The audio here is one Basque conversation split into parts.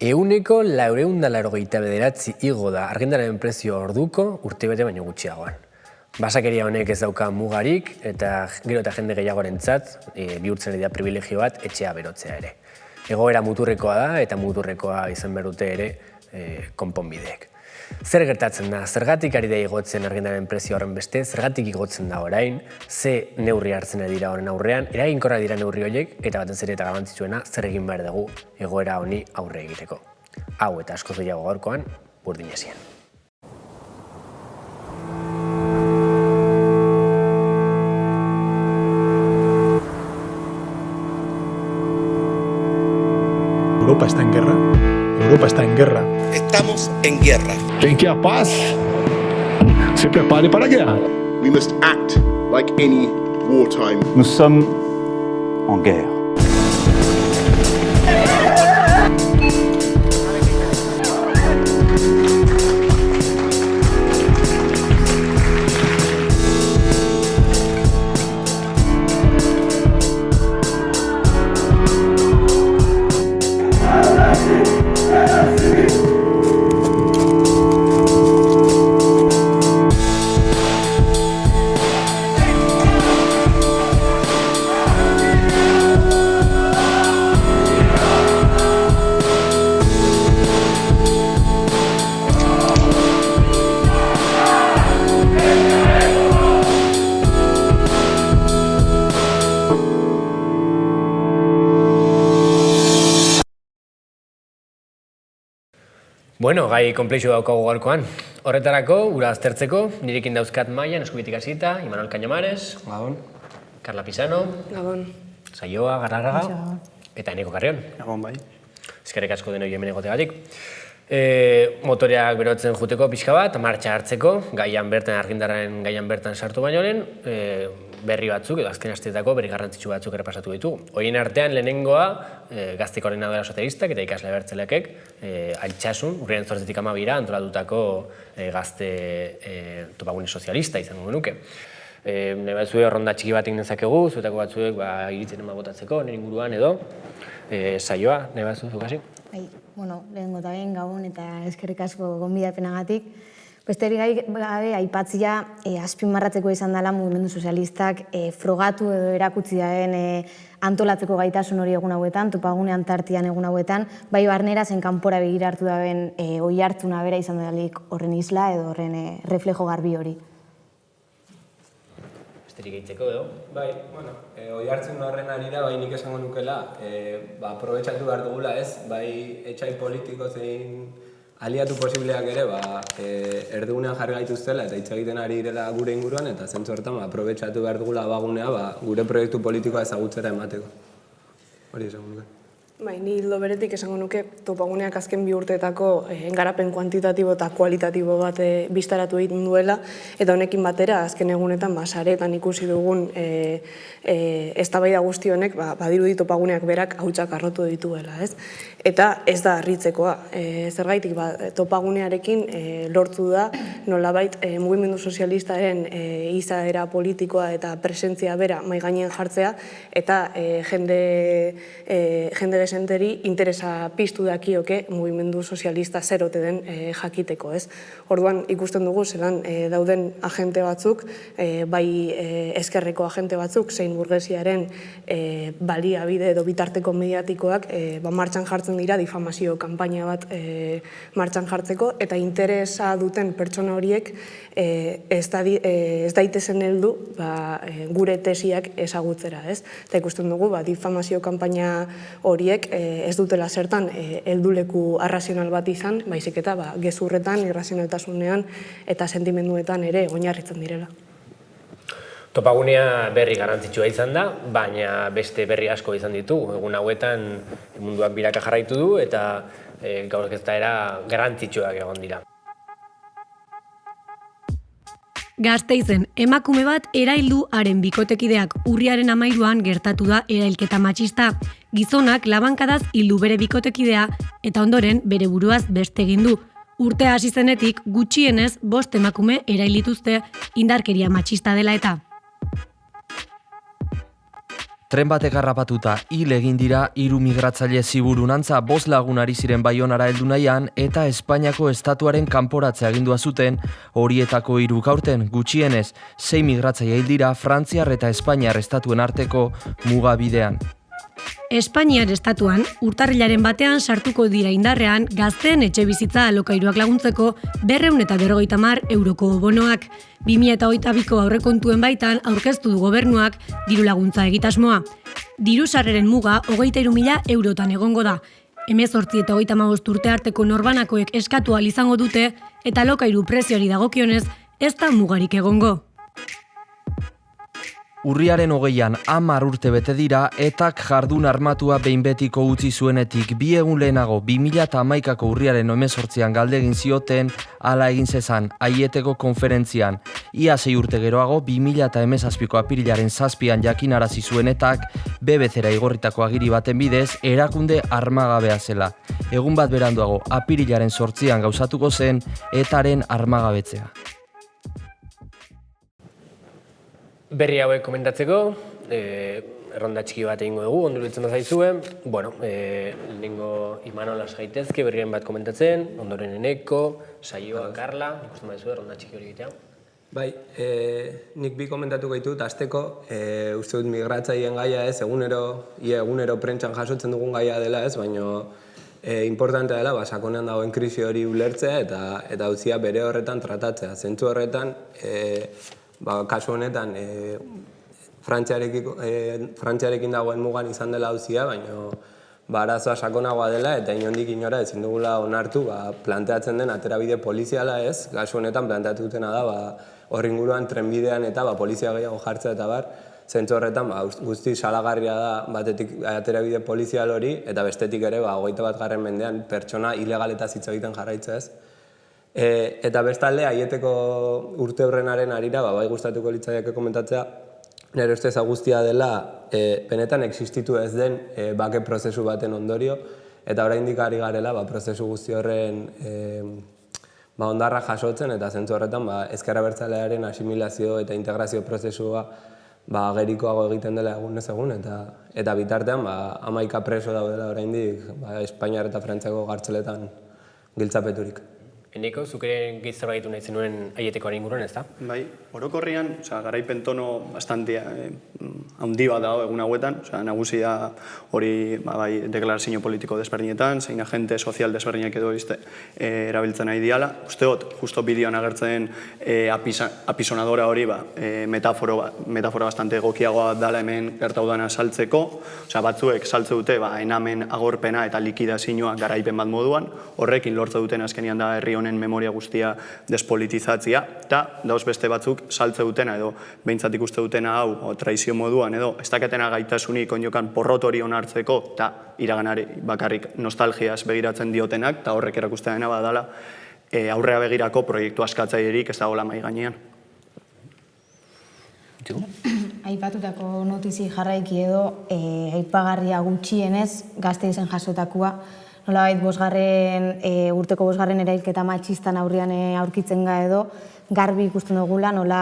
€989 igo da argindarraren prezio orduko urtebete baino gutxiagoan. Basakeria honek ez dauka mugarik eta gero eta jende gehiagorentzat bihurtzen ari da privilegio bat etxea berotzea ere. Egoera muturrekoa da eta muturrekoa izan behar dute ere konponbideek. Zer gertatzen da? Zergatik ari da igotzen argindarraren prezio horren beste? Zergatik igotzen da orain? Ze neurri hartzen ari dira horren aurrean? Eraginkorrak dira neurri horiek eta batez ere eta garrantzitsuena zer egin behar dugu egoera honi aurre egiteko. Hau eta askoz gehiago gaurkoan, Burdin Hesian. Europa está en guerra. Europa está en guerra. Estamos en guerra. Quien quiera paz, se prepare para la guerra. We must act like any wartime. Nous sommes en guerre. Bueno, gai konplexu daukagu gaurkoan. Horretarako, ura aztertzeko, nirekin dauzkat Maian, eskubitik hasita, Imanol Cañamares, Gabon. Carla Pisano, Gabon. Saioa, Garraga, eta Eneko Carrion. Gabon bai. Eskerrik asko denoi hemen egotegatik. Motoreak berotzen juteko pixka bat, martxa hartzeko, argindarraren gaian bertan sartu baino lehen, berri batzuk, edo azken asteetako berri garrantzitsu batzuk errepasatu ditugu. Horien artean lehenengoa, Gazte Koordinadora Sozialistak eta ikasle abertzaleakek Altsasun, urriaren 8-tik 12 antolatutako gazte topagune sozialista izango genuke. Nahi batzue erronda txiki bat egin dezakegu, zuetako batzuek iritzen botatzeko, nire inguruan edo, saioa, nahi batzu zukasi? Bai, bueno, lehenengo eta behin gabon eta eskerrik asko gonbidapenagatik. Besterik gabe aipatzia azpimarratzeko izan dela mugimendu sozialistak frogatu edo erakutsi daren antolatzeko gaitasun hori egun hauetan, topagunean tartian egun hauetan, bai barnera zen kanpora begira hartu daben oihartzuna bera izan dalik horren isla edo horren reflejo garbi hori. Besterik gehitzeko edo? Bai, bueno, oihartzun horren arira, bai nik esango nukela, aprobetxatu behar dugula ez, bai etxai politiko zein aliatu posibleak ere, erdigunean jarri gaituztela eta hitz egiten ari direla gure inguruan eta zentzu horretan aprobetxatu behar dugula abagunea gure proiektu politikoa ezagutzera emateko. Hori esango nuke. Bai, ni hildo beretik esango nuke topaguneak azken 2 urteetako garapen kuantitatibo eta kualitatibo bat biztaratu egiten duela eta honekin batera azken egunetan saretan ikusi dugun eztabaida guzti honek badirudi topaguneak berak hautsak arrotu dituela, ez? Eta ez da harritzekoa. Zergaitik topagunearekin lortu da nolabait mugimendu sozialistaren izaera politikoa eta presentzia bera mahai gainean jartzea eta jende desenteri interesa piztu dakioke mugimendu sozialista zer ote den jakiteko, ez? Orduan ikusten dugu zelan dauden agente batzuk, bai ezkerreko agente batzuk, zein burgesiaren baliabide edo bitarteko mediatikoak martxan jartzen dira difamazio kanpaina bat martxan jartzeko eta interesa duten pertsona horiek ez daitezen heldu gure tesiak ezagutzera, ez? Eta ikusten dugu difamazio kanpaina horiek ez dutela zertan helduleku arrazional bat izan, baizik eta gezurretan, irrazionaltasunean eta sentimenduetan ere oinarritzen direla. Topagunea berri garrantzitsua izan da, baina beste berri asko izan ditu. Egun hauetan munduak biraka jarraitu du eta gaur gertaera garrantzitsuak egon dira. Gasteizen, emakume bat eraildu haren bikotekideak urriaren 13an gertatu da erailketa matxista. Gizonak labankadaz hildu bere bikotekidea eta ondoren bere buruaz beste egin du. Urtea hasi zenetik gutxienez 5 emakume erail dituzte indarkeria matxista dela eta. tren batek harrapatuta hil egin dira 3 migratzaile ziburun antza 5 lagun ari ziren Baionara heldu nahian eta Espainiako estatuaren kanporatzea agindua zuten, horietako 3 aurten gutxienez 6 migratzaile hil dira Frantziar eta Espainiar estatuen arteko mugabidean. Espainiar estatuan, urtarrilaren batean sartuko dira indarrean gazteen etxebizitza alokairuak laguntzeko 250 euroko bonoak. 2022ko aurrekontuen baitan aurkeztu du gobernuak diru laguntza egitasmoa. Diru sarreren muga 23.000 eurotan egongo da. 18 eta 35 urte arteko norbanakoek eskatu ahal izango dute eta alokairu prezioari dagokionez ez da mugarik egongo. Urriaren 20an 10 urte bete dira etak jardun armatua behin betiko utzi zuenetik 2 egun lehenago 2011ko urriaren 18an galdegin zioten hala egin zezan Aieteko konferentzian. Ia 6 urte geroago 2017ko apirilaren 7an jakinarazi zuen etak BBC-ra igorritako agiri baten bidez erakunde armagabea zela. Egun bat beranduago apirilaren 8an gauzatuko zen etaren armagabetzea. Berri hauek komentatzeko, erronda txiki bat egingo dugu, ondo iruditzen bazaizue. Lehenengo Imanolas gaitezke berrien bat komentatzen, ondoren Eneko, Saioa, Karla, ikusten baizu erronda txiki hori egitea. Bai, nik bi komentatuko ditut, hasteko, uste dut migratzaileen gaia ez, egunero prentsan jasotzen dugun gaia dela ez, baina importantea dela, sakonean dagoen krisi hori ulertzea eta utzia bere horretan tratatzea. Zentzu horretan, kasu honetan, Frantziarekin dagoen mugan izan dela auzia, baina arazoa sakonagoa dela eta inondik inora ezin dugula onartu planteatzen den aterabide poliziala ez, kasu honetan planteatu dutena da hor inguruan trenbidean eta polizia gehiago jartzea eta zentzu horretan guzti salagarria da batetik aterabide polizial hori eta bestetik ere 21. mendean pertsona ilegaletaz hitz egiten jarraitza ez. Eta bestalde, Aieteko urte horrenaren arira, bai gustatuko litzaiake komentatzea, nire ustez guztia dela benetan existitu ez den bake prozesu baten ondorio, eta oraindik ari garela prozesu guzti horren ondarra jasotzen, eta zentzu horretan ezker abertzalearen asimilazio eta integrazio prozesua gerikoago egiten dela egunez egun, eta bitartean 11 preso daudela oraindik Espainiar eta Frantziako gartzeletan giltzapeturik. Eneko, zuk ere gizar baitu nahi zenuen Aietekoaren inguruan, ez da? Bai, orokorrian, garaipen tono bastante handi bat dago egun hauetan, nagusia hori deklarazio politiko desberdinetan, zein agente sozial desberdinak edo erabiltzen nahi diala. Usteot, justo bideoan agertzen apisonadora hori metafora bastante egokiagoa dala hemen gertaudana saltzeko, batzuek saltze dute enamen agorpena eta likidazioa garaipen bat moduan, horrekin lortze duten azkenian da herri honen memoria guztia despolitizatzia, eta dauz beste batzuk saltze dutena edo behintzat ikuste dutena hau traizio moduan edo ez daketena gaitasunik onjokan porrotori onartzeko eta iraganari bakarrik nostalgiaz begiratzen diotenak eta horrek erakustea dena badala aurrea begirako proiektu askatzailerik ez dagoela mahai gainean. Aipatutako notizi jarraiki edo aipagarria gutxienez Gasteizen jasotakoa. Nolabait urteko 5. erailketa matxistan aurrean aurkitzen ga edo, garbi ikusten dugula nola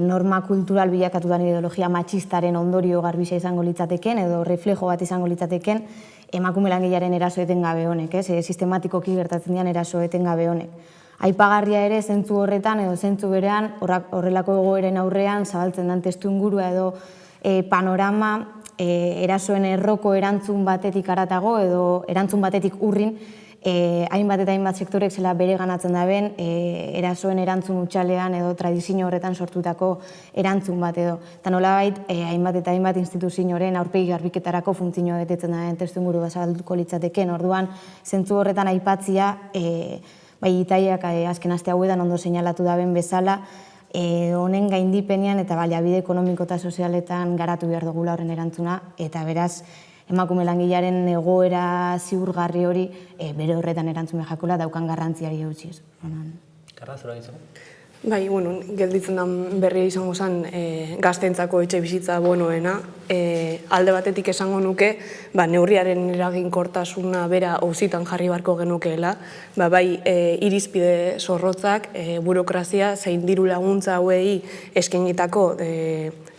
norma kultural bilakatu den ideologia matxistaren ondorio garbisa izango litzateken edo reflejo bat izango litzateken emakume langilearen eraso etengabe honek, sistematikoki gertatzen dian eraso etengabe honek. Aipagarria ere zentzu horretan edo zentzu berean horrelako egoeren aurrean zabaltzen den testuingurua edo panorama erasoen erroko erantzun batetik aratago edo erantzun batetik urrin hainbat eta hainbat sektorek zela bere ganatzen daben erasoen erantzun utxalean edo tradizio horretan sortutako erantzun bat edo. Eta nolabait hainbat eta hainbat instituzioaren aurpegi garbiketarako funtzioa betetzen daben testuinguru zabalduko litzateken. Orduan, zentzu horretan aipatzia Itaiak azken aste hauetan ondo seinalatu daben bezala honen gaindipenean eta baliabide ekonomiko eta sozialetan garatu behar dugula horren erantzuna eta beraz emakume langilearen egoera ziurgarri hori bere horretan erantzun jakola daukan garrantziari eutxiz. Karla, zura dizu? Bai, gelditzen da berria izango zen gazteentzako etxe bizitza bonoena, alde batetik esango nuke, neurriaren eraginkortasuna bera auzitan jarri barko genukeela, bai irizpide zorrotzak, burokrazia, zein diru laguntza hauei eskainitako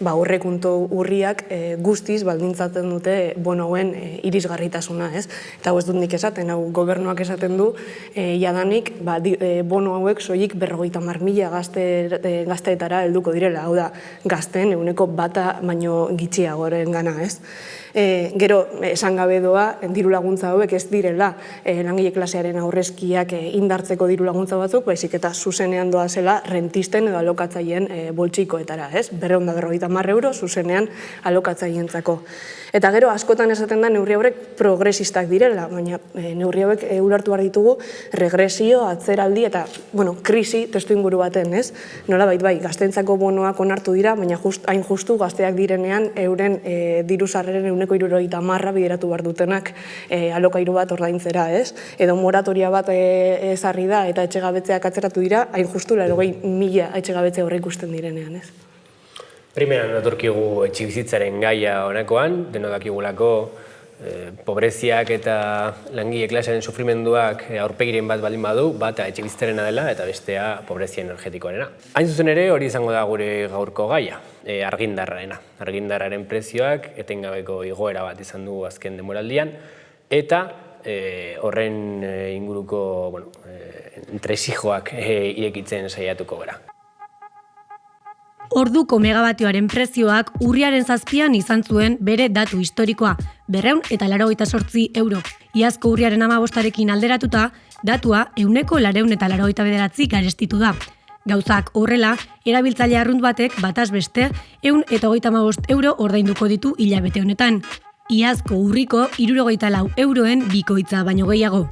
aurrekontu urriak guztiz baldintzatzen dute bono hauen irisgarritasuna, ez? Eta ez dut nik esaten, hau gobernuak esaten du, jadanik bono hauek soilik 50.000 gazteetara helduko direla, hau da, gazteen 1% baino gitxiagoren gana, ez? Gero, esan gabe doa, diru laguntza hauek ez direla langile klasearen aurrezkiak indartzeko diru laguntza batzuk, baizik eta zuzenean doa zela rentisten edo alokatzaileen boltsikoetara, ez? 250 euro zuzenean alokatzaientzako. Eta gero, askotan esaten da neurri hauek progresistak direla, baina neurri hauek ulertu behar ditugu regresio, atzeraldi eta, krisi testu inguru baten, ez? Nolabait bai, gazteentzako bonoak onartu dira, baina hain justu gazteak direnean euren diru sarreren 170 bideratu behar dutenak alokairu bat ordaintzera, ez? Edo moratoria bat ezarri da eta etxegabetzeak atzeratu dira, hain justu 80.000 etxegabetze horrek ikusten direnean, ez? Primeran datorkigu etxebizitzaren gaia honakoan, denok dakigulako pobreziak eta langile klasearen sufrimenduak aurpegiren bat baldin badu, bata etxebizitzarena dela eta bestea pobrezia energetikoarena. Hain zuzen ere, hori izango da gure gaurko gaia, argindarrarena. Argindarraren prezioak etengabeko igoera bat izan du azken denboraldian, eta horren inguruko entresijoak irekitzen saiatuko gara. Orduko megabatioaren prezioak urriaren 7an izan zuen bere datu historikoa, 288 euro. Iazko urriaren 15arekin alderatuta, datua 189 garestitu da. Gauzak horrela, erabiltzaile arrunt batek bataz beste 155 euro ordainduko ditu hilabete honetan. Iazko urriko 64 euroen bikoitza baino gehiago.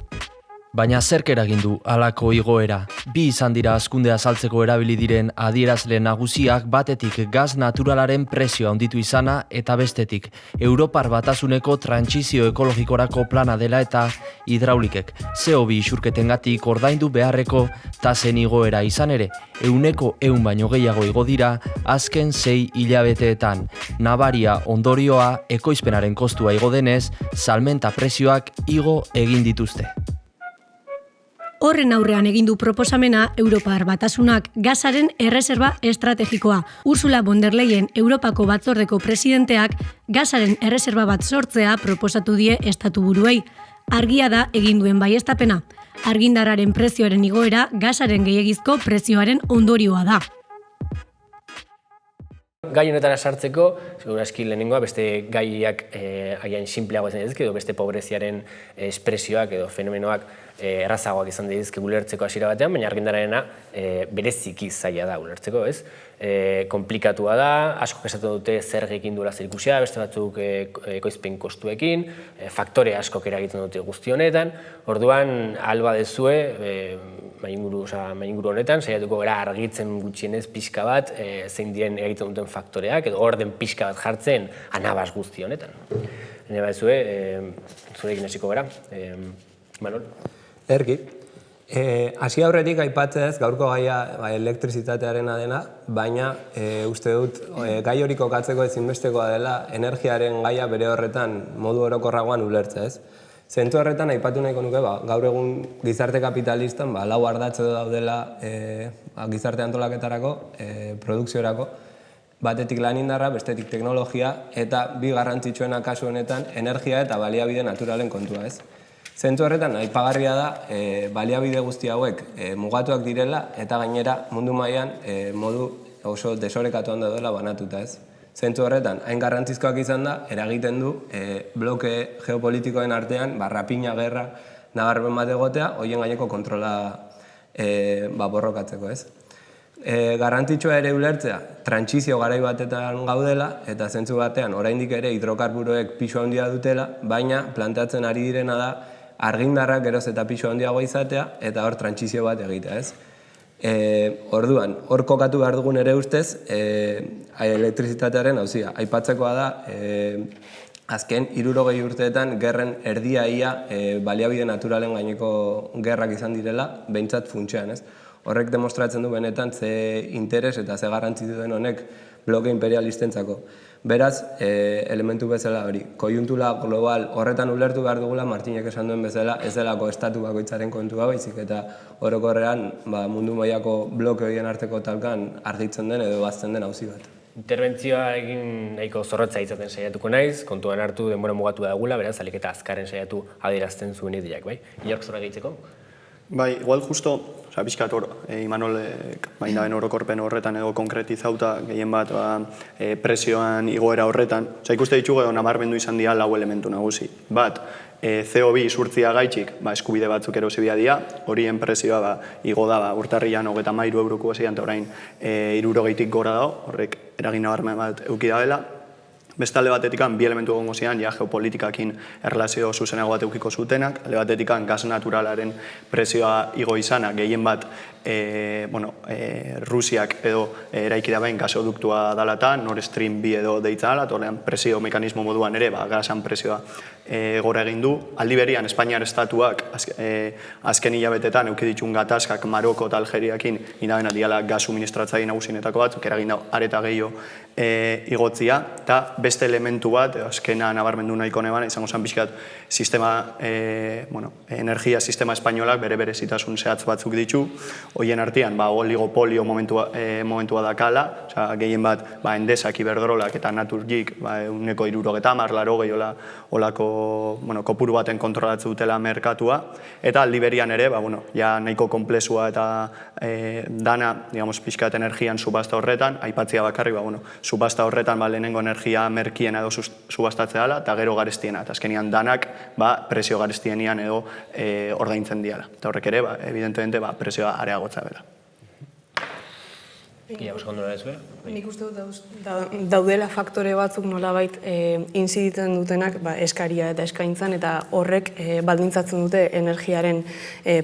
Baina zerk eragin du halako igoera? Bi izan dira hazkundea azaltzeko erabili diren adierazle nagusiak, batetik gaz naturalaren prezioa handitu izana eta bestetik Europar Batasuneko trantsizio ekologikorako plana dela eta hidraulikek CO2 isurketengatik ordaindu beharreko tasen igoera izan ere, 100 baino gehiago igo dira azken 6 hilabeteetan. Nabaria ondorioa ekoizpenaren kostua igo denez, salmenta prezioak igo egin dituzte. Horren aurrean egin du proposamena Europar Batasunak gasaren erreserba estrategikoa. Ursula von der Leyen Europako batzordeko presidenteak gasaren erreserba bat sortzea proposatu die estatu buruei. Argia da egin duen baieztapena. Argindarraren prezioaren igoera gasaren gehiegizko prezioaren ondorioa da. Gai honetara sartzeko, segurazki lehenengoa beste gaiak agian simpleago izan daitezke edo beste pobreziaren espresioak edo fenomenoak errazagoak izan daitezke ulertzeko hasiera batean, baina argindarrarena bereziki zaila da ulertzeko, ez? Konplikatua da, asko esaten dute zergekin duela zerikusia, beste batzuk ekoizpen kostuekin, faktore askok eragiten dute guzti honetan, orduan alba dezue, mainguru honetan, saiatuko gara argitzen gutxienez pixka bat, zein diren eragiten duten faktoreak, edo orden pixka bat jartzen anabas guzti honetan. Hene bat zue, zurekin hasiko gara, Manol? Erki. Hasi aurretik aipatzez, gaurko gaia elektrizitatearena dena, baina uste dut gai hori kokatzeko ezinbestekoa dela energiaren gaia bere horretan modu orokorragoan ulertzea, ez? Zentzu horretan aipatu nahiko nuke, gaur egun gizarte kapitalistan 4 ardatz daudela gizarte antolaketarako, produkziorako, batetik lanindarra, bestetik teknologia, eta bi garrantzitsuena kasu honetan energia eta baliabide naturalen kontua, ez? Zentzu horretan, aipagarria da, baliabide guzti hauek mugatuak direla eta gainera mundu mailan modu oso desorekatuan daudela banatuta, ez? Zentzu horretan, hain garrantzizkoak izan da, eragiten du bloke geopolitikoen artean, rapina, gerra, nabarmen bat egotea, horien gaineko kontrola borrokatzeko, ez? Garrantzitsua ere ulertzea, trantsizio garai batetan gaudela, eta zentzu batean, oraindik ere hidrokarburoek pisu handia dutela, baina planteatzen ari direna da, argindarrak geroz eta pisu handiagoa izatea, eta hor trantsizio bat egitea, ez? Orduan, hor kokatu behar dugun ere ustez, elektrizitatearen hauzia. Aipatzekoa da, azken 60 urteetan gerren erdia ia baliabide naturalen gaineko gerrak izan direla, behintzat funtsean, ez? Horrek demostratzen du benetan ze interes eta ze garrantzi duen honek bloke imperialistentzako. Beraz, elementu bezala hori, koiuntura global horretan ulertu behar dugula, Martinek esan duen bezala, ez delako estatu bakoitzaren kontua baizik, eta orokorrean mundu mailako bloke horien arteko talkan argitzen den edo bazten den auzi bat. Interbentzioa egin nahiko zorrotza izaten saiatuko naiz, kontuan hartu denbora mugatu dagula, beraz, alik eta azkaren saiatu adierazten zuen ideak, bai? Inork zora gehitzeko? Bai, igual justo, bizkat hor, Imanolek baindaben orokorpen horretan edo konkretizauta gehien bat presioan igoera horretan. Ikuste ditugu edo nabarmendu izan dira lau elementu nagusi. Bat, CO2 isurtzia gaitxik, eskubide batzuk erosibia dira, horien presioa igo da urtarrian 33 euroko ezean, eta orain 60 gora dago, horrek eragin nabarmen bat eduki da dela. Beste alde batetikan, bi elementu egongo zian, geopolitikakin erlazio zuzenago bat eukiko zutenak, alde batetikan gas naturalaren presioa igo izana, gehien bat Rusiak edo eraiki da behin gasoduktua dalata, Nord Stream 2 edo deitza dala, torrean presio mekanismo moduan ere, gasan presioa gora egin du. Aldi berian, Espainiar estatuak azken hilabetetan euki ditun gatazkak Maroko eta Algeriakin inabena diala gas suministratzaile nagusienetako batzuk, eragin da areta gehiago igotzia, eta beste elementu bat, azkena nabarmendu nahiko neban, izango zen pixkat energia sistema espainolak bere berezitasun zehatz batzuk ditu, hoien artean, oligopolio momentua dakala, gehien bat Endesak, Iberdrolak eta Naturgik, 70, 80, olako kopuru baten kontrolatzen dutela merkatua, eta aldi berian ere, nahiko komplexua eta dana, pixkat energian subasta horretan, aipatzia bakarrik, subasta horretan lehenengo energia merkiena edo subastatzea dela, eta gero garestiena, eta azkenian danak presio garestienian edo ordaintzen diala. Eta horrek ere, evidentemente, presioa areagotza bela. Ia, oskondo da ez bera? Nik uste dut daudela faktore batzuk nolabait inziditzen dutenak eskaria eta eskaintzan, eta horrek baldintzatzen dute energiaren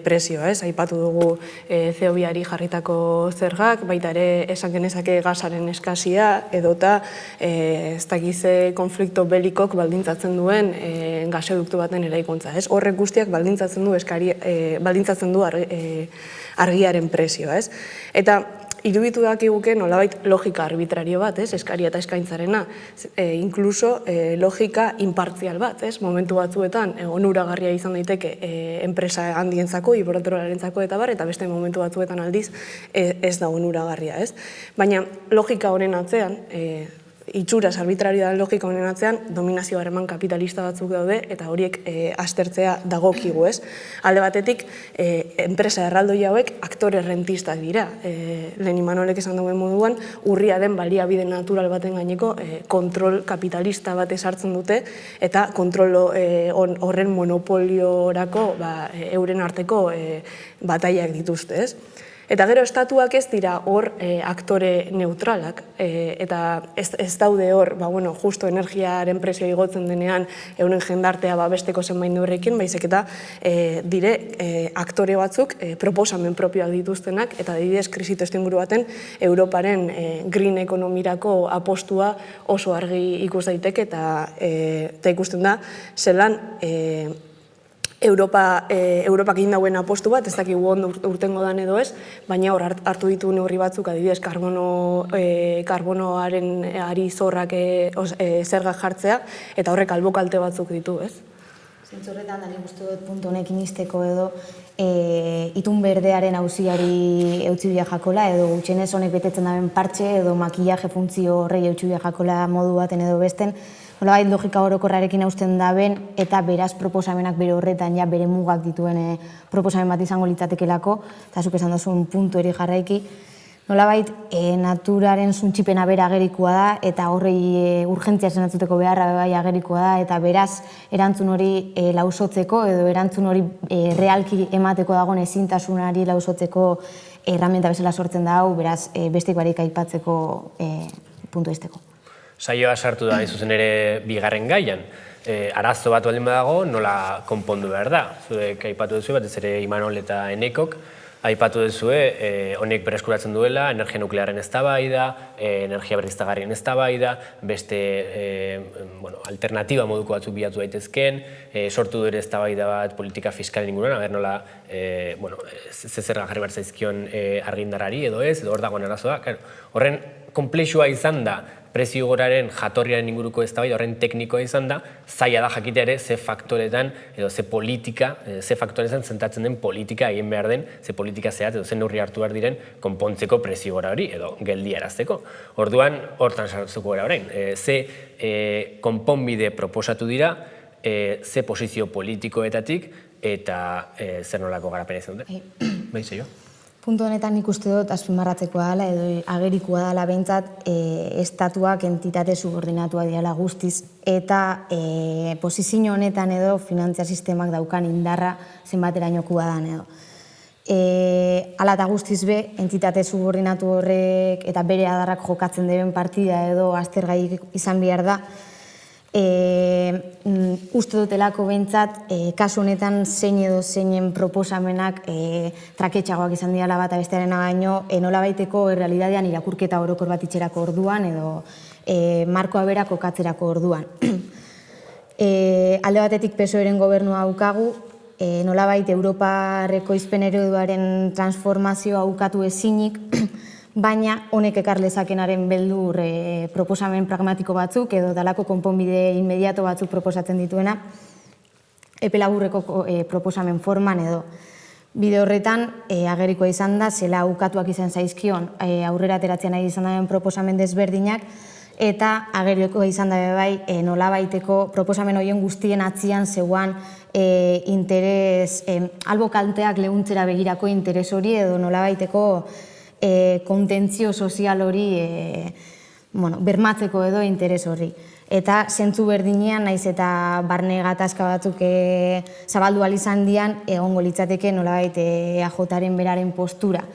presioa, ez? Aipatu dugu CO2-ari jarritako zergak, baita ere esan genezake gasaren eskasia, edota ez dakize konflikto belikok baldintzatzen duen gaseduktu baten eraikuntza, ez? Horrek guztiak baldintzatzen du argiaren presioa, ez? Eta iruditu dakiguke nolabait logika arbitrario bat, eskaria eta eskaintzarena, inkluso logika impartzial bat, momentu batzuetan onuragarria izan daiteke enpresa handientzako, Iberdrolarentzako eta bar, eta beste momentu batzuetan aldiz ez da onuragarria, ez? Baina logika honen atzean, itxuraz arbitrarioa logika honen atzean, dominazio harreman kapitalista batzuk daude, eta horiek aztertzea dagokigu, ez? Alde batetik, enpresa erraldoi hauek aktore rentistak dira. Lehen Imanolek esan duen moduan, urria den baliabide natural baten gaineko kontrol kapitalista bat esartzen dute, eta kontrol horren monopoliorako euren arteko bataiak dituzte, ez? Eta gero estatuak ez dira hor aktore neutralak, eta ez daude hor, justo energiaren presioa igotzen denean euren jendartea besteko zenbait neurrekin, baizik eta dire aktore batzuk proposamen propioak dituztenak, eta adibidez krisi testuinguru baten Europaren green ekonomirako apostua oso argi ikus daiteke, eta ikusten da zelan Europak egin dauen apostu bat, ez dakigu ondo urtengo dan edo ez, baina hor hartu ditu neurri batzuk, adibidez, karbonoaren ari zorrak zergak jartzea, eta horrek albokalte batzuk ditu, ez? Zentzorretan, nik uste dut puntu honekin izteko edo itun berdearen auziari eutxibia jakola, edo gutxenez honek betetzen daben partxe, edo makillaje funtzio horrei eutxibia jakola modu baten edo besten, nolabait logika orokorrarekin hausten daben, eta beraz proposamenak bere horretan bere mugak dituen proposamen bat izango litzatekelako, eta zuk esan duzun puntu eri jarraiki, nolabait naturaren zuntxipena bera agerikoa da, eta horrei urgentzia zenatzuteko beharra bai agerikoa da, eta beraz erantzun hori lausotzeko, edo erantzun hori realki emateko dagoen ezintasunari lausotzeko erramienta bezala sortzen da hau, beraz bestek barik aipatzeko puntu izteko. Saioa sartu da, zuzen ere, bigarren gaian. Arazo bat baldin badago, nola konpondu behar da. Zuek aipatu duzu, batez ere Imanol eta Enekok, aipatu duzu, honek berreskuratzen duela, energia nuklearen eztabaida, energia berriztagarrien eztabaida, beste alternatiba moduko batzuk bilatu daitezken, sortu du ere eztabaida bat politika fiskalen inguruan, aber nola zerga jarri behar zaizkion argindarrari edo ez, edo hor dagoen arazoa. Horren, konplexua izan da, prezio igoraren jatorriaren inguruko eztabaida horren teknikoa izan da, zaila da jakitea ere ze faktoretan edo ze politika, ze faktoretan zentatzen den politika egin behar den, ze politika zehat edo ze neurri hartu behar diren konpontzeko prezio igora hori edo geldiarazteko. Orduan, hortan sartuko gara orain. Ze konponbide proposatu dira, ze posizio politikoetatik eta zer nolako garapena izan dute. Bai, zeio? Puntu honetan nik uste dut azpimarratzekoa dela edo agerikoa dela behintzat estatuak entitate subordinatua diala guztiz eta posizio honetan edo finantzia sistemak daukan indarra zenbaterainokua dan edo. Hala eta guztiz be, entitate subordinatu horrek eta bere adarrak jokatzen deben partida edo aztergai izan behar da, uste dutelako behintzat, kasu honetan zein edo zeinen proposamenak traketxagoak izan diala bat abestearena baino, nolabaiteko errealidadean irakurketa orokor bat itxerako orduan edo markoa bera kokatzerako orduan. Alde batetik PSOE-ren gobernua daukagu, nolabait Europarreko izpen ereduaren transformazioa ukatu ezinik, baina honek ekar lezakenaren beldur proposamen pragmatiko batzuk edo dalako konponbide inmediato batzuk proposatzen dituena epe laburreko proposamen forman edo. Bide horretan agerikoa izan da, zela ukatuak izan zaizkion aurrera ateratzen nahi izan daren proposamen desberdinak eta agerikoa izan da bai nolabaiteko proposamen horien guztien atzian zeuan interes, albo kalteak lehuntzera begirako interes hori edo nolabaiteko kontentzio sozial hori bermatzeko edo interes horri. Eta zentzu berdinean, naiz eta barne gatazka batzuk zabaldu izan dian, egongo litzateke nolabait EAJaren beraren postura.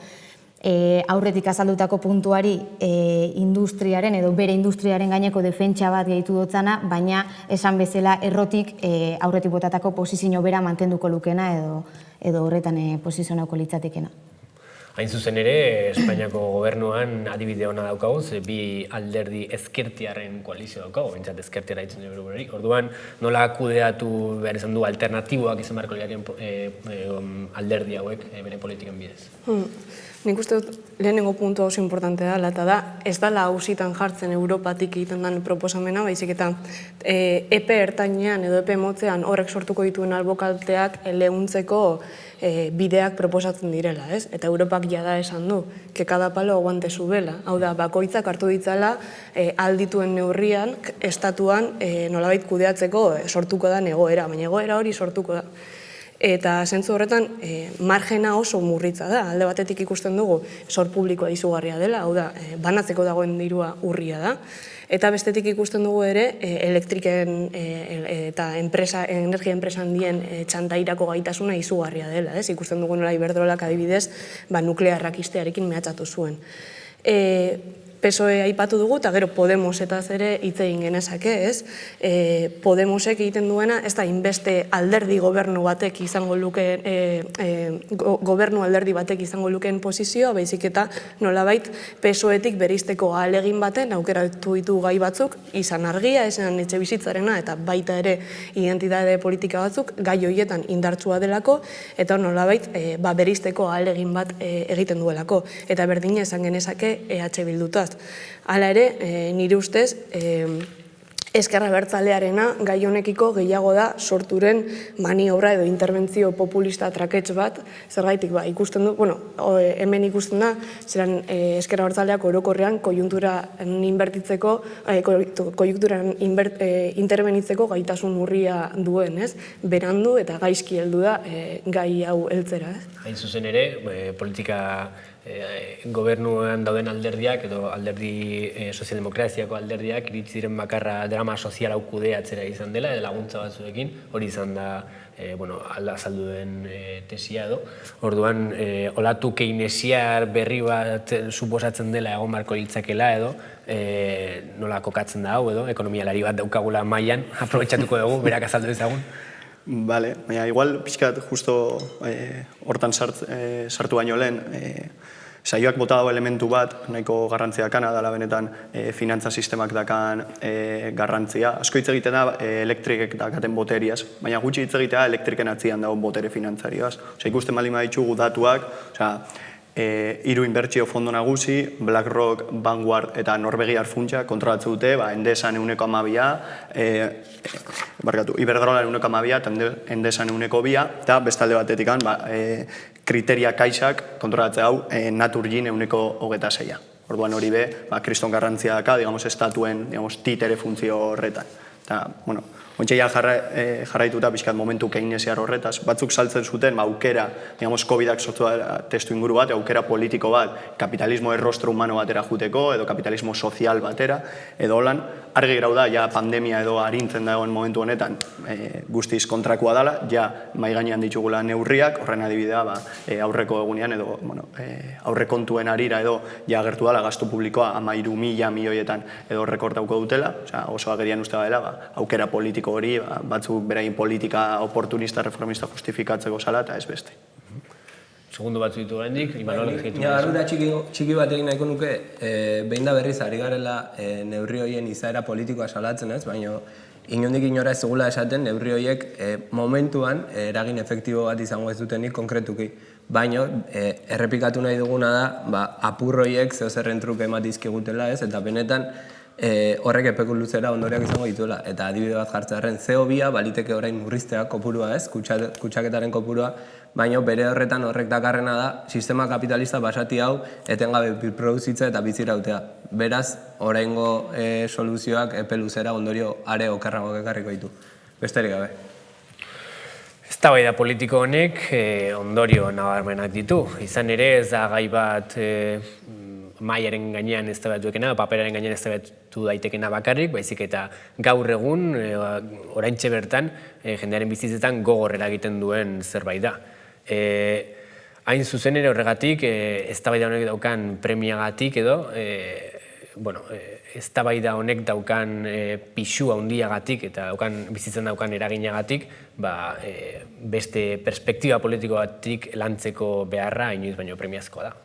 Aurretik azaldutako puntuari industriaren edo bere industriaren gaineko defentsa bat gehitu dutzana, baina esan bezala errotik aurretik botatako posizio bera mantenduko lukena edo horretan posizionauko litzatekena. Hain zuzen ere, Espainiako gobernuan adibide hona daukagu, bi alderdi ezkertiarren koalizio daukagu, bintzat ezkertiara ditzen dut hori. Orduan, nola kudeatu behar izan du alternatiboak izan beharko liratien alderdi hauek bere politikan bidez? Nik uste dut lehenengo puntu oso importante dela, eta da, ez dela hausitan jartzen Europatik egiten den proposamena, baizik eta epe ertainean edo epe motzean horrek sortuko dituen albokalteak lehuntzeko bideak proposatzen direla, ez? Eta Europak jada esan du, que cada palo aguante su vela. Hau da, bakoitzak hartu ditzala aldituen neurrian, estatuan nolabait kudeatzeko sortuko da egoera, baina egoera hori sortuko da. Eta zentzu horretan, margena oso murritza da. Alde batetik ikusten dugu, sor publikoa izugarria dela, hau da, banatzeko dagoen dirua urria da. Eta bestetik ikusten dugu ere, elektriken eta energia enpresan dien txantairako gaitasuna izugarria dela. Ikusten dugu nola Iberdrolak adibidez, nuklearrak iztearekin mehatxatu zuen. PSOE aipatu dugu, eta gero Podemosetaz ere hitz egin genezake, ez? Podemosek egiten duena, ez da, inbeste alderdi gobernu batek izango lukeen, gobernu alderdi batek izango lukeen posizioa, baizik eta nolabait PSOEtik bereizteko ahalegin baten, aukeratu ditu gai batzuk, izan argia, esan etxe bizitzarena, eta baita ere identitate politika batzuk, gai horietan indartsua delako, eta nolabait bereizteko ahalegin bat egiten duelako. Eta berdina esan genezake EH Bildutaz. Hala ere, nire ustez, Ezker Abertzalearena gai honekiko gehiago da sorturen maniobra edo interbentzio populista trakets bat, zergaitik ikusten du, hemen ikusten da, zeran Ezker Abertzaleak orokorrean koiunturan inbertitzeko, koiunturan interbenitzeko gaitasun urria duen, ez? Berandu eta gaizki heldu da gai hau heltzera, ez? Hain zuzen ere, politika gobernuan dauden alderdiak edo alderdi sozialdemokraziako alderdiak iritsi diren bakarra drama sozial hau kudeatzera izan dela, edo laguntza batzuekin, hori izan da azaldu den tesia edo. Orduan, olatu keynesiar berri bat suposatzen dela egon barko litzakela edo, nola kokatzen da hau edo, ekonomialari bat daukagula mailan, aprobetxatuko dugu, berak azaldu ezagun. Bale, baina igual pixkat justo hortan sartu baino lehen, saioak bota dago elementu bat, nahiko garrantzia dakana, dala benetan finantza sistemak dakan garrantzia. Asko hitz egiten da elektrikek dakaten boteriaz, baina gutxi hitz egitea elektriken atzian dagoen botere finantzarioaz. Ikusten baldin baditugu datuak, hiru inbertsio fondo nagusi, BlackRock, Vanguard eta Norvegiar funtsa kontrolatzen dute, Endesan 12%, Iberdrola 12% eta Endesan 2%, eta bestalde batetik Kriteria Kaixak kontrolatzen hau Naturgin 26%. Orduan hori be, kriston garrantzia daka, estatuen titere funtzio horretan. Eta, bueno, ontsia jarraituta pixkat momentu keynesiar horretaz, batzuk saltzen zuten aukera, COVID-ak sortu testu inguru bat, aukera politiko bat, kapitalismo errostro humano batera juteko, edo kapitalismo sozial batera, edo holan, argi grau da, ja pandemia edo arintzen dagoen momentu honetan guztiz kontrakoa dela, ja mai gainean ditugula neurriak, horren adibidea aurreko egunean edo aurrekontuen arira edo ja agertu dela gastu publikoa 13.000 milioietan edo rekortauko dutela, oso agerian uste dela, aukera politiko hori, batzuk berain politika oportunista, reformista justifikatzeko zala eta ez beste. Segundu batzu ditu hendik, Imanol egitu. Ardura txiki bat egin nahiko nuke, behin da berriz ari garela neurri horien izaera politikoa salatzen ez, baina inondik inora ez dugula esaten neurri horiek momentuan eragin efektibo bat izango ez dutenik konkretuki. Baina errepikatu nahi duguna da apur horiek zehozerren truke ematizkigutela ez, eta benetan horrek epeku luzera ondoriak izango dituela. Eta adibide bat jartzearen CO2 baliteke orain murriztea kopurua ez, kutsaketaren kopurua, baina bere horretan horrek dakarrena da sistema kapitalista basati hau etengabe birproduzitza eta bizirautea. Beraz, oraingo soluzioak epe luzera ondorio are okerrago ekarriko ditu. Besterik gabe. Eztabaida politiko honek ondorio nabarmenak ditu. Izan ere ez da gai bat maiaren gainean eztabaidatuekena, paperaren gainean eztabaidatu daitekena bakarrik, baizik eta gaur egun, oraintxe bertan, jendearen bizitzetan gogorrera egiten duen zerbait da. Hain zuzen ere horregatik, eztabaida honek daukan premiagatik edo, eztabaida honek daukan pixua handiagatik eta bizitzen daukan eraginagatik, beste perspektiba politiko batik lantzeko beharra inoiz baino premiazkoa da.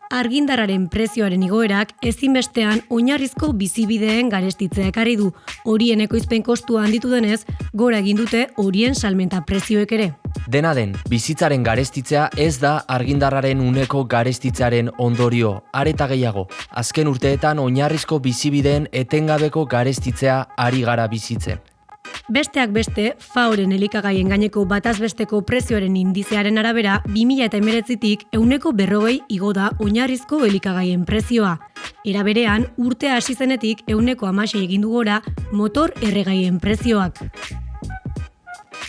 Argindarraren prezioaren igoerak ezinbestean oinarrizko bizibideen garestitzea ekarri du. Horien ekoizpen kostua handitu denez, gora egin dute horien salmenta prezioek ere. Dena den, bizitzaren garestitzea ez da argindarraren uneko garestitzearen ondorio, areta gehiago. Azken urteetan oinarrizko bizibideen etengabeko garestitzea ari gara bizitzen. Besteak beste, FAOren elikagaien gaineko batazbesteko prezioaren indizearen arabera, 2019tik 40% igo da oinarrizko elikagaien prezioa. Era berean, urtea hasi zenetik 16% egin du gora motor erregaien prezioak.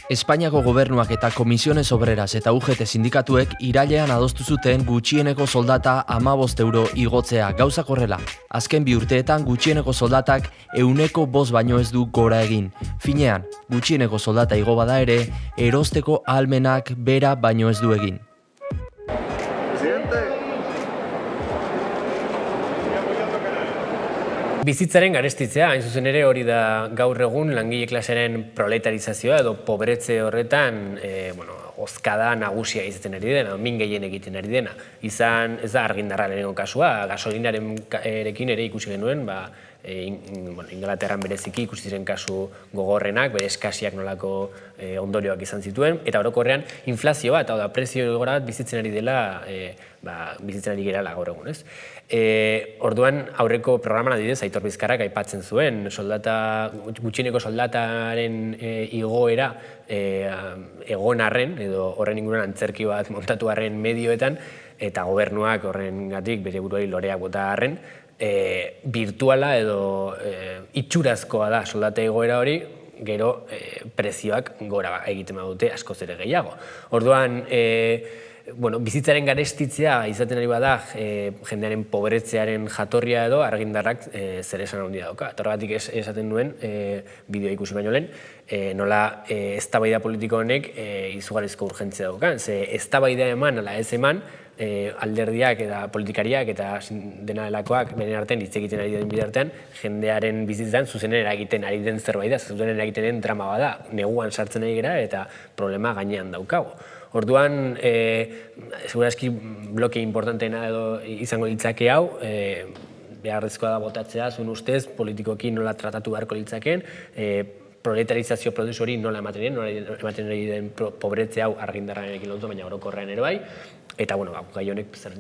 Espainiako gobernuak eta Comisiones Obreras eta UGT sindikatuek irailean adostu zuten gutxieneko soldata 15 euro igotzea. Gauzak horrela, azken 2 urteetan gutxieneko soldatak 105 baino ez du gora egin. Finean, gutxieneko soldata igo bada ere, erosteko ahalmenak bera baino ez du egin. Bizitzaren garestitzea, hain zuzen ere hori da gaur egun langile klasearen proletarizazioa edo pobretze horretan ozkada nagusia izaten ari dena, min gehien egiten ari dena. Izan, ez da argindarra lehenengo kasua, gasolinarekin ere ikusi genuen, Ingalaterran bereziki ikusi ziren kasu gogorrenak, bere eskasiak nolako ondorioak izan zituen, eta orokorrean inflazioa eta prezio gora bat bizitzen ari dela, bizitzen ari gerala gaur egun, ez? Orduan aurreko programan adibidez Aitor Bizkarrak aipatzen zuen, gutxieneko soldataren igoera egon arren, edo horren inguruan antzerki bat montatu arren medioetan, eta gobernuak horrengatik bere buruari loreak bota arren, virtuala edo itxurazkoa da soldata igoera hori, gero prezioak gora egiten badute askoz ere gehiago. Orduan, bizitzaren garestitzea izaten ari bada jendearen pobretzearen jatorria edo argindarrak zer esan handia dauka. Eta horregatik esaten nuen, bideoa ikusi baino lehen, nola eztabaida politiko honek izugarrizko urgentzia daukan. Ze eztabaida eman ala ez eman, alderdiak eta politikariak eta dena delakoak beren artean hitz egiten ari den bidartean, jendearen bizitzan zuzenen eragiten ari den zerbait da, zuzenen eragiten den drama bada, neguan sartzen ari gara eta problema gainean daukago. Orduan, segurazki bloke importanteena edo izango litzake hau, beharrezkoa da botatzea, zuen ustez, politikoki nola tratatu beharko litzakeen, proletarizazio prozesu hori nola ematen den pobretze hau argindarrarekin lotu, baina orokorrean ere bai, Eta, gai honek zer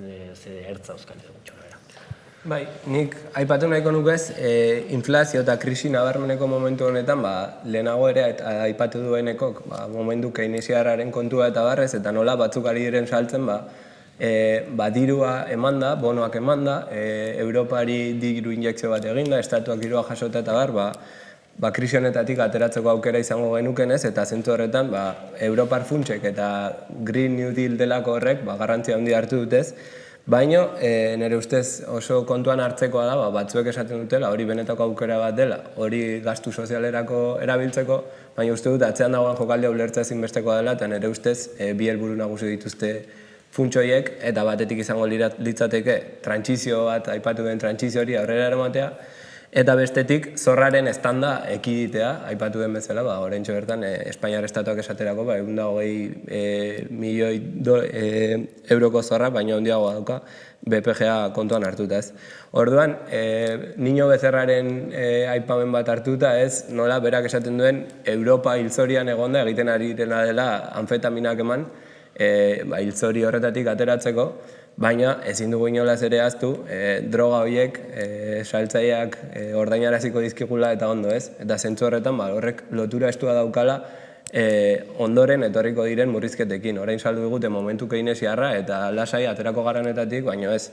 ertza euskal gutxo gara. Bai, nik aipatu nahiko nukez, inflazio eta krisi nabarmeneko momentu honetan, lehenago ere aipatu duenekok, momentu keynesiarraren kontua eta barrez, eta nola batzuk ari diren saltzen, dirua emanda, bonoak emanda, Europari diru injekzio bat eginda, estatuak dirua jasota eta krisi honetatik ateratzeko aukera izango genukenez, eta zentzu horretan, Europar funtsek eta Green New Deal delako horrek, garrantzia handia hartu dutez, baina, nire ustez oso kontuan hartzekoa da, batzuek esaten dutela, hori benetako aukera bat dela, hori gastu sozialerako erabiltzeko, baina uste dut atzean dagoen jokaldea ulertzea ezinbestekoa dela, eta nire ustez bi helburu nagusi dituzte funtsoiek, eta batetik izango litzateke trantsizio bat, aipatu den trantsizio hori aurrera eramatea, eta bestetik zorraren estanda ekiditea, aipatu den bezala, oraintxe bertan Espainiar estatuak esaterako, 120 milioi euroko zorra, baina handiagoa dauka, BPGA kontuan hartuta ez. Orduan, Niño Becerraren aipamen bat hartuta ez, nola berak esaten duen Europa hilzorian egonda egiten ari dela anfetaminak eman, hilzori horretatik ateratzeko, baina ezin dugu inolaz ere ahaztu, droga horiek saltzaileak ordainaraziko dizkigula eta ondo ez. Eta zentzu horretan horrek lotura estua daukala ondoren etorriko diren murrizketekin. Orain saldu digute momentu keynesiarra eta lasai aterako garanetatik, baina ez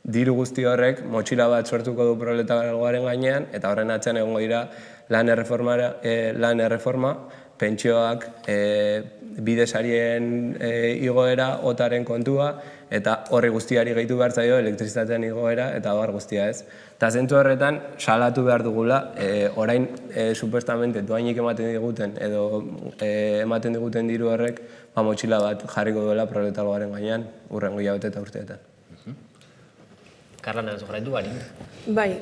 diru guzti horrek motxila bat sortuko du proletargoaren gainean, eta horren atzean egongo dira lan erreforma, pentsioak, bidesarien igoera, otaren kontua, eta horri guztiari gehitu behar zaio elektrizitatean igoera eta bar guztia ez. Eta zentzu horretan salatu behar dugula, orain supuestamente doainik ematen diguten edo ematen diguten diru horrek motxila bat jarriko duela proletargoaren gainean hurrengo hilabete eta urteetan. Karla, nahi zorraitu bari? Bai,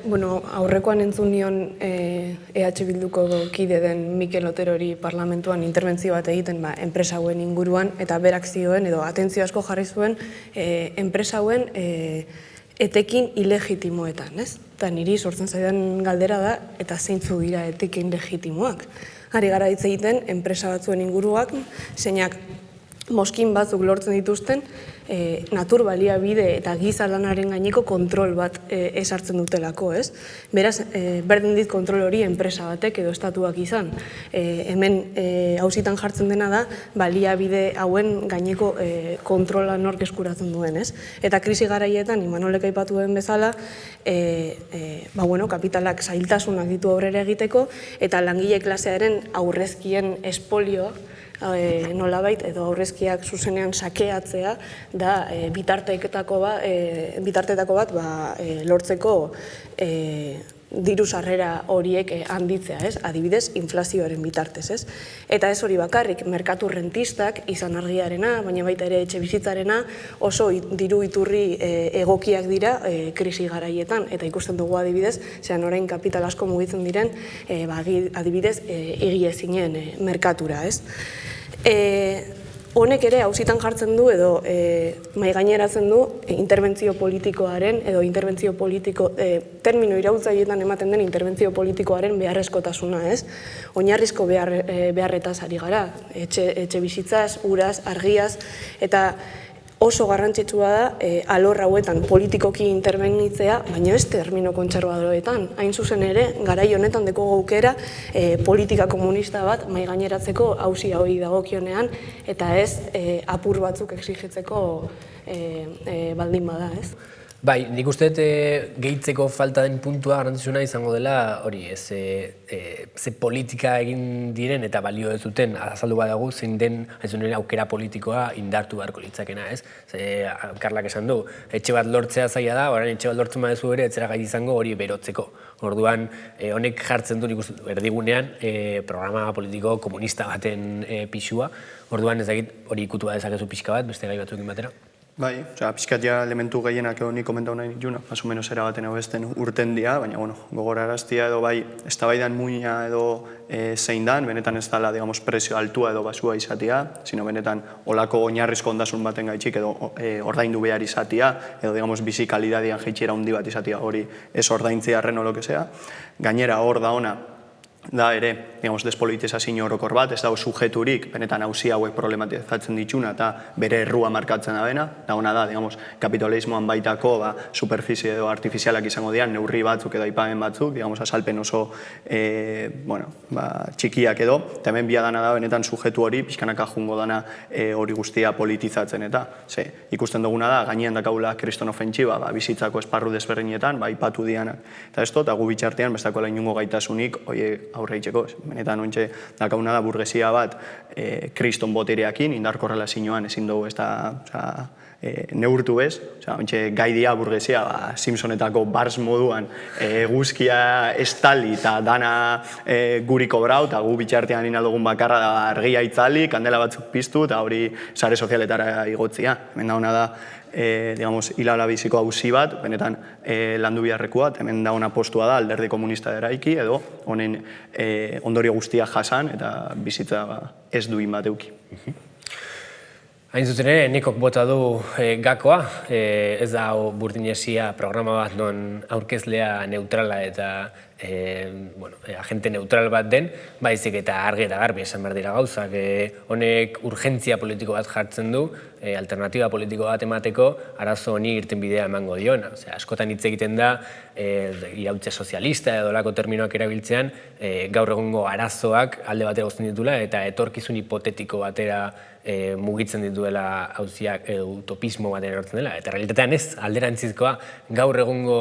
aurrekoan entzun nion EH Bilduko kide den Mikel Oterori parlamentuan interbentzio bat egiten enpresa hauen inguruan, eta berak zioen, edo atentzio asko jarri zuen, enpresa hauen etekin ilegitimoetan, ez? Eta niri sortzen zaidan galdera da, eta zeintzu dira etekin legitimoak. Ari gara hitz egiten, enpresa batzuen inguruak, zeinak moskin batzuk lortzen dituzten, natur baliabide eta giza lanaren gaineko kontrol bat esartzen dutelako, ez? Beraz, berdin dit kontrol hori enpresa batek edo estatuak izan. Hemen auzitan jartzen dena da, baliabide hauen gaineko kontrola nork eskuratzen duen, ez? Eta krisi garaietan, Imanolek aipatu den bezala, kapitalak zailtasunak ditu aurrera egiteko, eta langile klasearen aurrezkien espolioa, nolabait edo aurrezkiak zuzenean sakeatzea da bitarteetako bat lortzeko diru sarrera horiek handitzea, ez? Adibidez, inflazioaren bitartez, ez? Eta ez hori bakarrik, merkatu rentistak, izan argiarena, baina baita ere etxe bizitzarena, oso diru iturri egokiak dira krisi garaietan, eta ikusten dugu adibidez, zean orain kapital asko mugitzen diren, adibidez, egiezinen merkatura, ez? Honek ere auzitan jartzen du edo mahaigaineratzen du interbentzio politikoaren edo interbentzio politiko termino iraultzaileetan ematen den interbentzio politikoaren beharrezkotasuna, ez? Oinarrizko beharretaz ari gara, etxe bizitzaz, uraz, argiaz, eta oso garrantzitsua da alor hauetan politikoki interbenitzea, baina ez termino kontserbadoretan. Hain zuzen ere, garai honetan deko gaukera politika komunista bat mahaigaineratzeko auzi hori dagokionean, eta ez apur batzuk exigitzeko baldin bada, ez? Bai, nik uste gehitzeko falta den puntua garrantzitsuna izango dela hori, ze politika egin diren eta balio ez duten azaldu badagu zein den aukera politikoa indartu beharko litzakena, ez? Karlak esan du, etxe bat lortzea zaila da, orain etxe bat lortzen badezu ere, etzera gai izango hori berotzeko. Orduan, honek jartzen du erdigunean programa politiko komunista baten pixua, orduan ez dakit hori ikutu dezakezu pixka bat, beste gai batzuekin batera. Bai, pixkat ja elementu gehienak edo nik komentau nahi nituna, más o menos era baten hau esten urten dia, baina gogoraraztia edo bai, eztabaidan muina edo zein dan, benetan ez dala, digamos, presio altua edo basua izatea, sino benetan olako oinarrizko ondasun baten gaitxik edo ordaindu behar izatea, edo, digamos, bizi kalidadian jeitxera handi bat izatea, hori ez ordaintzea arren o lo que sea. Gainera hor da ona, da ere, digamos, despolitizazio orokor bat, ez dago sujeturik, benetan auzi hauek problematizatzen dituna eta bere errua markatzen da bena, da ona da, digamos, kapitalismoan baitako superficie edo artifizialak izango dian, neurri batzuk edo aipamen batzuk, digamos, azalpen oso txikiak edo, eta hemen bia dana da, benetan sujetu hori, pixkanaka jungo dana hori guztia politizatzen eta, ikusten duguna da, gainean dakaula kriston ofentsiba, bizitzako esparru desberdinetan, ipatu dianak, eta ez eta gu bitxartean, bestakoela inungo gaitasunik, aurre itxeko, benetan ontxe dakauna da burgesia bat kriston botereakin, indarko relazioan ezin dugu ez da neurtu ez, ontxe gaidia burgesia Simpsonetako Bars moduan eguzkia estali eta dana guri kobrau, eta gu bitxartean inaldugun bakarra da argia itzali, kandela batzuk piztu, eta hori sare sozialetara igotzia. Hemen dauna da, digamos, hilala biziko auzi bat, benetan landu biharrekoa, hemen da ona postua da alderdi komunista eraiki, edo honen ondorio guztia jasan, eta bizitza ez duin bat euki. Hain zuzen ere, Nikok bota du gakoa, ez da Burdinesia programa bat non aurkezlea neutrala eta agente neutral bat den, baizik eta argi eta garbi esan behar dira gauzak. Honek urgentzia politiko bat jartzen du, alternatiba politiko bat emateko, arazo honi irtenbidea emango diona. Askotan hitz egiten da, irautze sozialista edo lako terminoak erabiltzean, gaur egungo arazoak alde batera uzten ditula eta etorkizun hipotetiko batera mugitzen dituela hauziak utopismo batera erortzen dela. Eta realitatean ez, alderantzizkoa, gaur egungo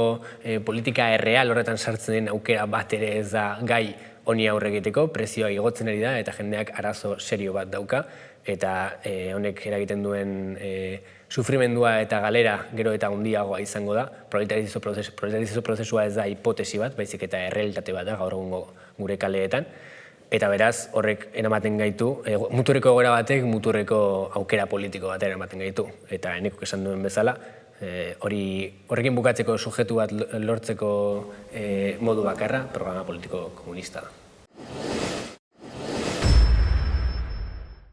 politika erreal horretan sartzen den aukera bat ere ez da gai honi aurre egiteko, prezioa igotzen ari da eta jendeak arazo serio bat dauka. Eta honek eragiten duen sufrimendua eta galera gero eta handiagoa izango da. Proletarizazio prozesua ez da hipotesi bat, baizik eta errealitate bat da gaur egungo gure kaleetan. Eta beraz, horrek eramaten gaitu, muturreko egoera batek muturreko aukera politiko bat eramaten gaitu. Eta Nikok esan duen bezala, horrekin bukatzeko sujetu bat lortzeko modu bakarra, programa politiko komunista da.